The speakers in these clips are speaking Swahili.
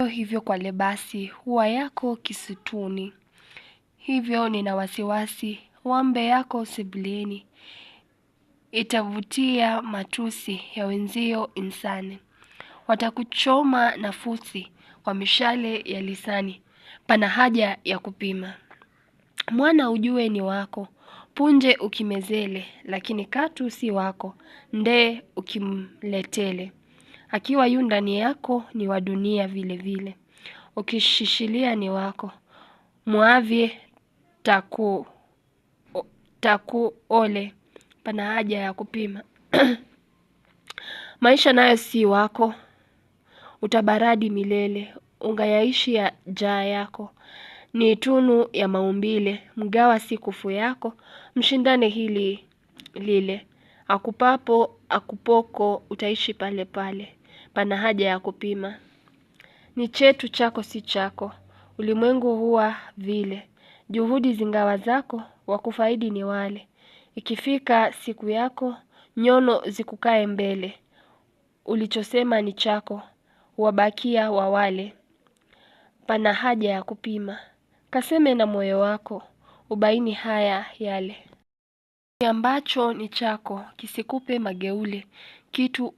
hivyo kwa lebasi huwa yako kisituni. Hivyo nina wasiwasi wambe yako sebuleni itavutia matusi ya wenzio insani. Watakuchoma nafusi kwa mishale ya lisani. Pana haja ya kupima. Mwana ujue ni wako, punje ukimezele, lakini katu si wako, nde ukimletele. Akiwa yu ndani yako ni wa dunia vile vile. Ukishishilia ni wako, muavye taku ole, pana haja ya kupima. Maisha nayo si wako, utabaradi milele, ungayaishi ya jaa yako. Ni tunu ya maumbile, mgawa si kufu yako, mshindane hili lile. Akupapo, akupoko, utaishi pale pale, pana haja ya kupima. Ni chetu chako si chako, ulimwengu huwa vile. Juhudi zingawa zako, wakufaidi ni wale. Ikifika siku yako, nyono zikukae mbele. Ulichosema ni chako, wabakia wawale. Pana haja ya kupima. Kaseme na moyo wako, ubaini haya yale. Ambacho ni chako, kisikupe mageule, kitu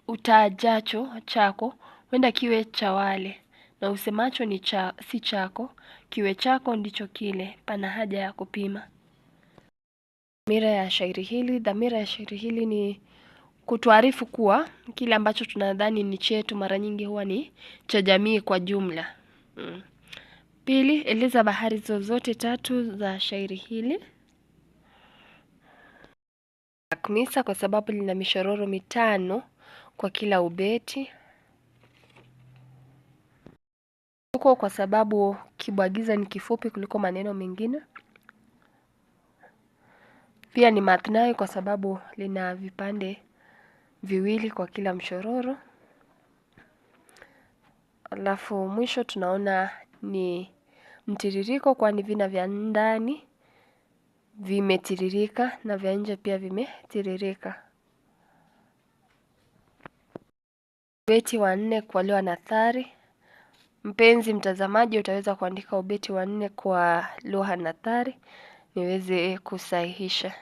utajacho chako, wenda kiwe chawale, na usemacho ni si chako, kiwe chako ndicho kile, pana haja ya kupima. Dhamira ya shairi hili ni kutuarifu kuwa, kile ambacho tunadhani ni chetu mara nyingi huwa ni cha jamii kwa jumla. Pili, eleza bahari zozote tatu za shairi hili. Kumisa kwa sababu lina mishororo mitano kwa kila ubeti. Huko kwa sababu kibwagiza ni kifupi kuliko maneno mengine. Pia ni mathnai kwa sababu lina vipande viwili kwa kila mshororo. Alafu mwisho tunaona ni mtiririko kwani vina vya ndani vimetiririka na vya nje pia vimetiririka. Ubeti wa 4 kwa lugha nathari. Mpenzi mtazamaji utaweza kuandika ubeti wa 4 kwa lugha nathari niweze kusahihisha.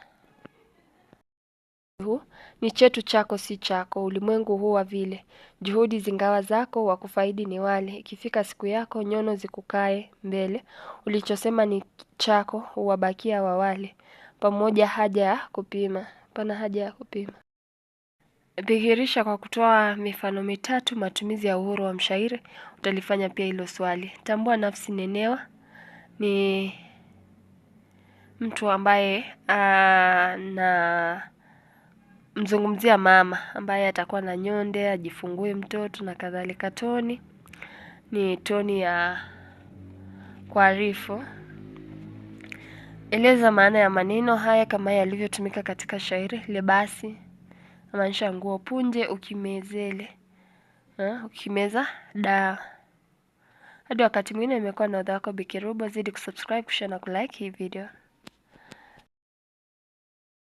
Ni chetu chako si chako, ulimwengu huwa vile. Juhudi zingawa zako wakufaidi ni wale. Ikifika siku yako nyono zikukae mbele. Ulichosema ni chako uwabakia wawale. Pamoja haja ya kupima. Pana haja ya kupima. Dhihirisha kwa kutoa mifano mitatu matumizi ya uhuru wa mshairi. Utalifanya pia hilo swali. Tambua nafsi nenewa ni mtu ambaye na mzungumzia mama ambaye atakuwa na nyonde, ajifungue mtoto na kadhalika. Toni ni toni ya kuarifu. Eleza maana ya maneno haya kama yalivyotumika katika shairi. Lebasi maanisha nguo, punje ukimezele, ukimeza dawa. Hadi wakati mwingine, nimekuwa na odha wako Bi Kerubo. Zidi kusubscribe, kushare na kulike hii video.